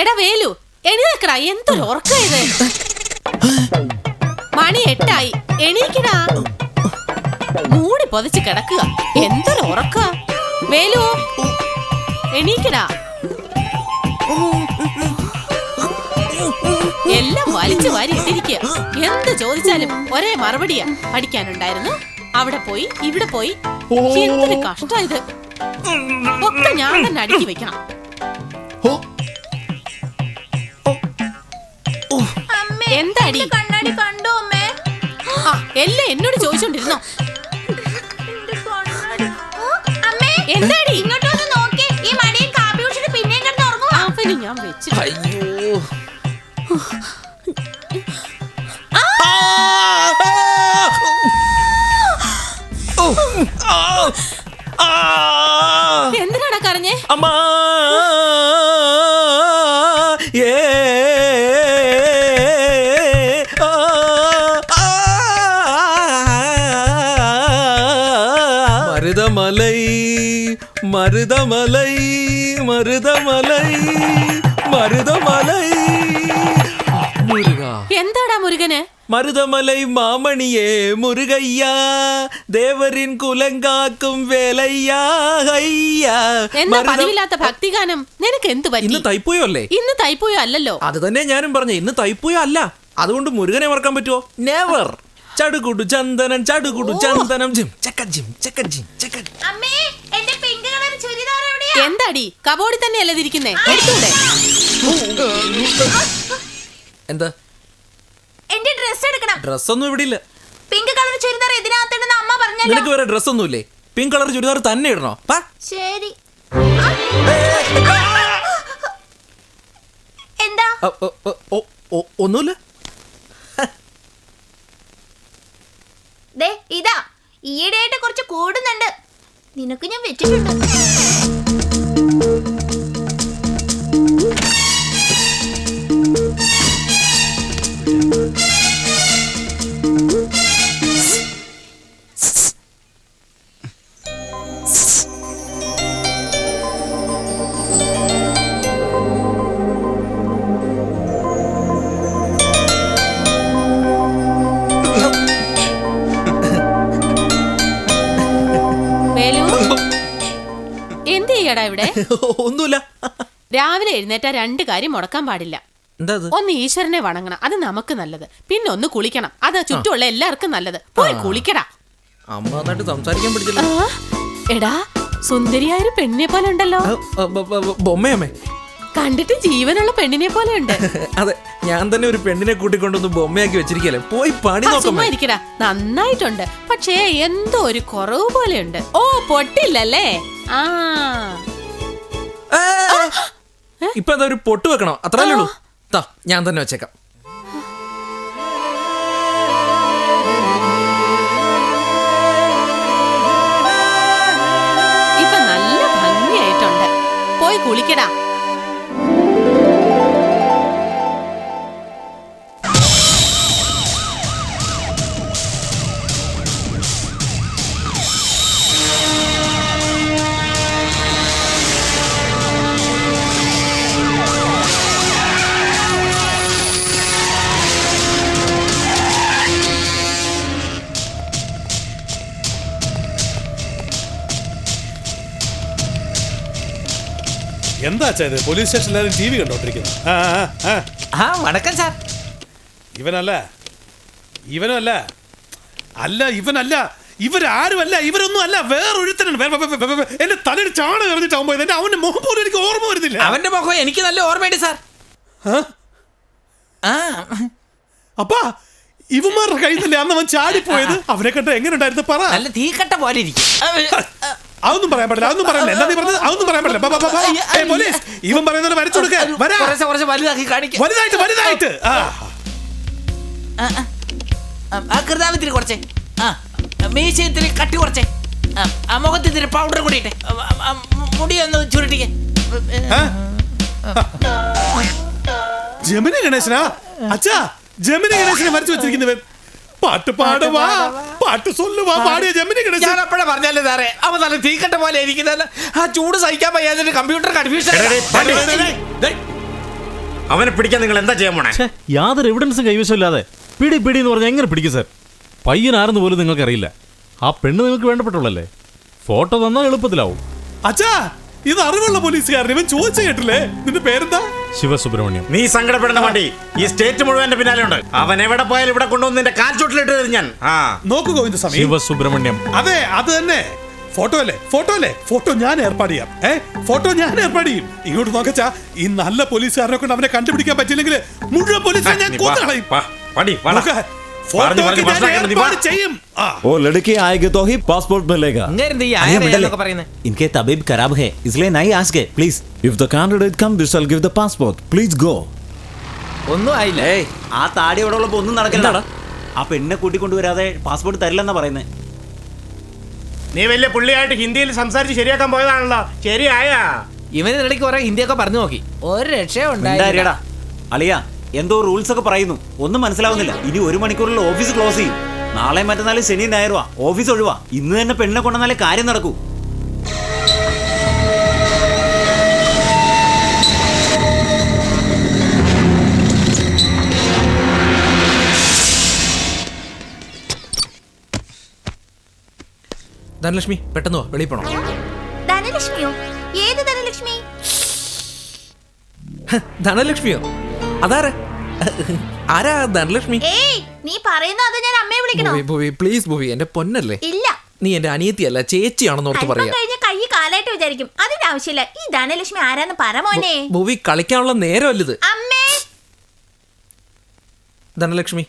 എടാ വേലു, എഴുന്നേക്കടാ. എന്തൊരു ഉറക്കം ഇത്. മണി 8 ആയി. എണീക്കടാ. മൂടി പൊതച്ച് കിടക്കുക. എന്തൊരു ഉറക്ക. വേലു എണീക്കടാ. എല്ലാം വലിച്ചു വാരി ഇട്ടിരിക്കുക. എന്ത് ചോദിച്ചാലും ഒരേ മറുപടിയാ. പഠിക്കാനുണ്ടായിരുന്നു, അവിടെ പോയി, ഇവിടെ പോയി. എന്തൊരു കഷ്ടം ഇത്. ഒക്കെ ഞാൻ തന്നെ അടുക്കി വെക്കണം. എന്താടി കണ്ണാടി കണ്ടോ അമ്മേ? എല്ലാം എന്നോട് ചോദിച്ചോണ്ടിരുന്നോ? എന്താടി ഇങ്ങോട്ട് വന്ന് നോക്കി. ഈ മടിയും കാപ്പി കുടിച്ചിട്ട് പിന്നെയും കിടന്ന് ഉറങ്ങുവാ. അവന് ഞാൻ വെച്ചു. അയ്യോ, എന്തിനാടാ കരഞ്ഞേ? അമ്മാ, மருதமலை மருதமலை மருதமலை மருதமலை முருகா. എന്താടാ മുരുകന്? மருதமலை மாமணியே முருகையா, தேவரின் குலங்காக்கும் வேலையா ஐயா. എന്താ പതിവില്ലാത്ത ഭക്തിഗാനം? നിനക്ക് എന്ത് പറ്റി? ഇന്ന് തൈപ്പൂയോ അല്ലേ? ഇന്ന് തൈപ്പൂയോ അല്ലല്ലോ. അത് തന്നെ ഞാനും പറഞ്ഞു. ഇന്ന് തൈപ്പൂയോ അല്ല. അതുകൊണ്ട് മുരുകനെ മറക്കാൻ പറ്റുമോ? നെവർ. ചടുകുടു ചന്ദനം ചടുകുടു ചന്ദനം ജിം ചക്ക ജിം ചക്ക ജിം ചക്ക. അമ്മേ, എന്റെ പിങ്ക് കളർ ചുരിദാർ എവിടെയാ? എന്താടി കബോർഡിൽ തന്നെയല്ലേ ഇരിക്കുന്നേ? എടുത്തൂടെ? എന്താ? എന്റെ ഡ്രസ് എടുക്കണം. ഡ്രസ്സൊന്നും ഇവിടെ ഇല്ല. പിങ്ക് കളർ ചുരിദാർ ഇതിനകത്തുണ്ടെന്ന് അമ്മ പറഞ്ഞല്ലോ. നിനക്ക് വേറെ ഡ്രസ്സൊന്നും ഇല്ലേ? പിങ്ക് കളർ ചുരിദാർ തന്നെ ഇടണോ? ശരി. എന്താ? ഒന്നുമില്ല. ദേ ഇതാ, ഈയിടെയായിട്ട് കുറച്ച് കൂടുന്നുണ്ട്. നിനക്ക് ഞാൻ വെച്ചിട്ടുണ്ട്. എന്ത് ചെയ്യടാ ഇവിടെ? ഒന്നുമില്ല. രാവിലെ എഴുന്നേറ്റ 2 കാര്യം മുടക്കാൻ പാടില്ല. എന്താ? ഒന്ന് ഈശ്വരനെ വണങ്ങണം, അത് നമുക്ക് നല്ലത്. പിന്നെ ഒന്ന് കുളിക്കണം, അത് ചുറ്റുമുള്ള എല്ലാവർക്കും നല്ലത്. പോയി കുളിക്കടാ. അമ്മ നന്നായിട്ട് സംസാരിക്കാൻ പഠിച്ചല്ലോ. എടാ, സുന്ദരിയായൊരു പെണ്ണിനെ പോലെ ഉണ്ടല്ലോ. ബൊമ്മയമ്മേ, കണ്ടിട്ട് ജീവനുള്ള പെണ്ണിനെ പോലെ ഉണ്ട്. അതെ, ഞാൻ തന്നെ ഒരു പെണ്ണിനെ കൂട്ടിക്കൊണ്ടൊന്ന് ബൊമ്മയാക്കി വെച്ചിരിക്കല്ലേ. പോയി പണി നോക്കാം. ഇരിക്കടാ. നന്നായിട്ടുണ്ട്, പക്ഷേ എന്തോ ഒരു കുറവ് പോലെയുണ്ട്. ഓ, പൊട്ടില്ലല്ലേ? ആ, ഇപ്പൊ എന്താ ഒരു പൊട്ട് വെക്കണോ? അത്രല്ലേ ഉള്ളൂ. ഞാൻ തന്നെ വെച്ചേക്കാം. ഇപ്പൊ നല്ല ഭംഗിയായിട്ടുണ്ട്. പോയി കുളിക്കടാ. എന്താ ഇത്? പോലീസ് സ്റ്റേഷനിൽ TV കണ്ടോണ്ടിരിക്കുന്നു. വണക്കം സാർ. ഇവനല്ല, ഇവനല്ല, അല്ല ഇവനല്ല, ഇവരാരുമല്ല, ഇവരൊന്നും അല്ല, വേറൊരുത്തനാണ്. എന്റെ തലയിൽ ചാണ എറിഞ്ഞിട്ടാവുമ്പോ എന്റെ അവന്റെ മുഖം പോലും എനിക്ക് ഓർമ്മ വരുന്നില്ല. അവന്റെ മുഖം എനിക്ക് നല്ല ഓർമ്മയുണ്ട് സാർ. അപ്പാ, ഇവന്മാരുടെ കയ്യിൽ തന്നെ അന്ന് അവൻ ചാടിപ്പോയത്. അവനെ കണ്ട എങ്ങനെ ഉണ്ടായിരുന്നു പറ. നല്ല തീക്കട്ട പോലെ ഇരിക്കും. അതൊന്നും പറയാൻ പാടില്ല, അതൊന്നും പറയല്ലേ. എന്താ നീ പറഞ്ഞത്? അതൊന്നും പറയാൻ പാടില്ല. പോലീസ്, ഇവൻ പറയുന്നത് വരച്ചു കൊടുക്ക. വലുതാക്കി കാണിക്കും. വലുതായിട്ട് വലുതായിട്ട്. കൃതാവത്തിരി കുറച്ചേ, മീശയത്തിരി കട്ടി കുറച്ചേ, മുഖത്തിരി പൗഡർ കൂടിയിട്ടെ, മുടിയൊന്ന് ചുരുട്ടിക്കേ. ജമിനി ഗണേശനാ? അച്ഛാ, ജമിനി ഗണേശനെ വരച്ചു വെച്ചിരിക്കുന്നവൻ. പാട്ട് പാടുവാ, പാട്ട് സൊല്ലുവാ, പാടിയ ജമിനി ഗണേശൻ. ഞാൻ അപ്പഴേ പറഞ്ഞല്ലേ സാറേ, അവൻ നല്ല തീക്കട്ട പോലെ ഇരിക്കുന്നതല്ല. ആ ചൂട് സഹിക്കാൻ വയ്യാതെ കമ്പ്യൂട്ടർ കൺഫ്യൂഷൻ. അവനെ പിടിക്കാൻ നിങ്ങൾ എന്താ ചെയ്യാൻ പോണേ? യാതൊരു എവിഡൻസും കൈവശമില്ലാതെ പിടി പിടി എന്ന് പറഞ്ഞാൽ എങ്ങനെ പിടിക്കും സാർ? പയ്യനാരെന്ന് പോലും നിങ്ങൾക്കറിയില്ല. ആ പെണ്ണ് നിങ്ങൾക്ക് വേണ്ടപ്പെട്ടുള്ളല്ലേ? ഫോട്ടോ തന്നാൽ എളുപ്പത്തിലാവും. അച്ഛാ, ഇത് അറിവുള്ള പോലീസുകാരൻ. ഇവൻ ചോദിച്ചു കേട്ടില്ലേ? നിന്റെ പേരെന്താ? ശിവസുബ്രഹ്മണ്യം. നീ സങ്കടപ്പെടുന്ന മതി. ഈ സ്റ്റേറ്റ് മുഴുവൻ എന്റെ പിന്നാലെ ഉണ്ട്. അവൻ എവിടെ പോയാലും ഇവിടെ കൊണ്ടുവന്ന് നിന്റെ കാൽ ചുട്ടിലിട്ട് തരും ഞാൻ. നോക്കൂ ഗോവിന്ദസ്വാമി. ശിവസുബ്രഹ്മണ്യം. അതെ, അത് തന്നെ. ഫോട്ടോ അല്ലേ? ഫോട്ടോ ഞാൻ ഏർപ്പാട് ചെയ്യാം. ഫോട്ടോ ഞാൻ ഏർപ്പാട് ചെയ്യും. ഇങ്ങോട്ട് നോക്കച്ചാ, ഈ നല്ല പോലീസുകാരനെ കൊണ്ട് അവനെ കണ്ടുപിടിക്കാൻ പറ്റില്ലെങ്കിൽ മുഴുവൻ പോലീസിനെ ഞാൻ കൊന്നുകളയും. वो लड़की आएगी तो ही पासपोर्ट मिलेगा. इनके तबीब खराब है इसलिए नहीं आज के please. If the candidate come, this will give the passport. Please go. ഒന്നും ആയില്ല. ആ താടി അവിടെ ഉള്ളപ്പോ ഒന്നും നടക്കില്ല. ആ പെണ്ണിനെ കൂട്ടിക്കൊണ്ടുവരാതെ പാസ്പോർട്ട് തരില്ലെന്നാ പറയുന്നത്. നീ വലിയ പുള്ളിയായിട്ട് ഹിന്ദിയിൽ സംസാരിച്ച് ശരിയാക്കാൻ പോയതാണല്ലോ. ശരിയായാ? ഇവനിടയ്ക്ക് കുറെ ഹിന്ദിയൊക്കെ പറഞ്ഞു നോക്കി, ഒരു രക്ഷയും ഉണ്ടായില്ല. അളിയ എന്തോ റൂൾസ് ഒക്കെ പറയുന്നു, ഒന്നും മനസ്സിലാവുന്നില്ല. ഇനി 1 മണിക്കൂറിൽ ഓഫീസ് ക്ലോസ് ചെയ്യും. നാളെ മറ്റന്നാൾ ശനി ഞായറുവാ, ഓഫീസ് ഒഴിവാ. ഇന്ന് തന്നെ പെണ്ണിനെ കൊണ്ടുവന്നാലേ കാര്യം നടക്കൂ. ധനലക്ഷ്മി പെട്ടെന്ന് വാ, വെളിയിൽ പോണം. ധനലക്ഷ്മിയോ? ഏത് ധനലക്ഷ്മി? ധനലക്ഷ്മിയോ? അതാരാ? ആരാ ധനലക്ഷ്മി? ഏയ്, നീ പറയുന്ന അത് ഞാൻ അമ്മയെ വിളിക്കണോ? ഭൂവി പ്ലീസ് ഭൂവി, എന്റെ പൊന്നല്ലേ. ഇല്ല, നീ എന്റെ അനിയത്തിയല്ല ചേച്ചിയാണെന്ന് ഓർത്ത് പറയാ. കഴിഞ്ഞ കൈ കാലായിട്ട് വിചാരിക്കും. അതിന്റെ ആവശ്യമില്ല. ഈ ധനലക്ഷ്മി ആരാന്ന് പറ മോനെ. ഭൂവി കളിക്കാനുള്ള നേരമല്ലത്. അമ്മേ, ധനലക്ഷ്മി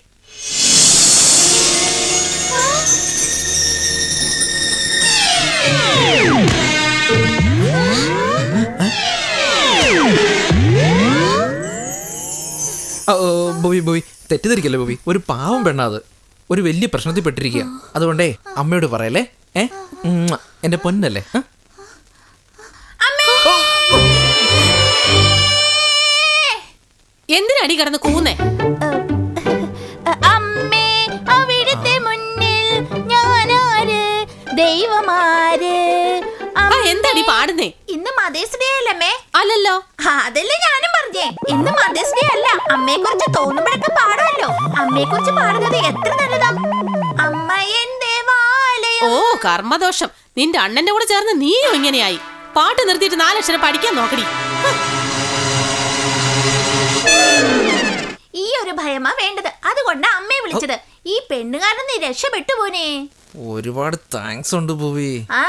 ബോബി ബോബി തെറ്റിദ്ധരിക്കല്ലേ ബോബി, ഒരു പാവം പെണ്ണാത്. ഒരു വലിയ പ്രശ്നത്തിൽ പെട്ടിരിക്കുക. അതുകൊണ്ടേ അമ്മയോട് പറയല്ലേ. എന്റെ പൊന്നല്ലേ. എന്തിനടി കിടന്ന് കൂന്നേ? അമ്മേ, അവിടുത്തെ മുന്നിൽ ഞാനാര്, ദൈവമാര്. എന്താടി പാടുന്നേ? ഇന്ന് മദേഴ്സ് ഡേ അല്ലേ? അല്ലല്ലോ. അതല്ലേ ഞാനും പറഞ്ഞേ. ഇന്ന് മദേഴ്സ് ഡേ അല്ല. അമ്മയെ കുറിച്ച് തോന്നുമ്പോഴൊക്കെ പാടുമല്ലോ. അമ്മയെ കുറിച്ച് പാടുന്നത് എത്ര നല്ലതാ. അമ്മ എന്റെ വാലയം. ഓ കർമ്മദോഷം. നിന്റെ അണ്ണന്റെ കൂടെ ചേർന്ന് നീയും ഇങ്ങനെയായി. പാട്ട് നിർത്തിയിട്ട് 4 അക്ഷരം പഠിക്കാൻ നോക്കടി. ഈ ഒരു ഭയമാ വേണ്ടത്. അതുകൊണ്ടാ അമ്മയെ വിളിച്ചത്. ഈ പെണ്ണുകാരൻ നീ രക്ഷപ്പെട്ടു പോനെ. ഒരുപാട് താങ്ക്സ് ഉണ്ട് ഭൂവി. ആ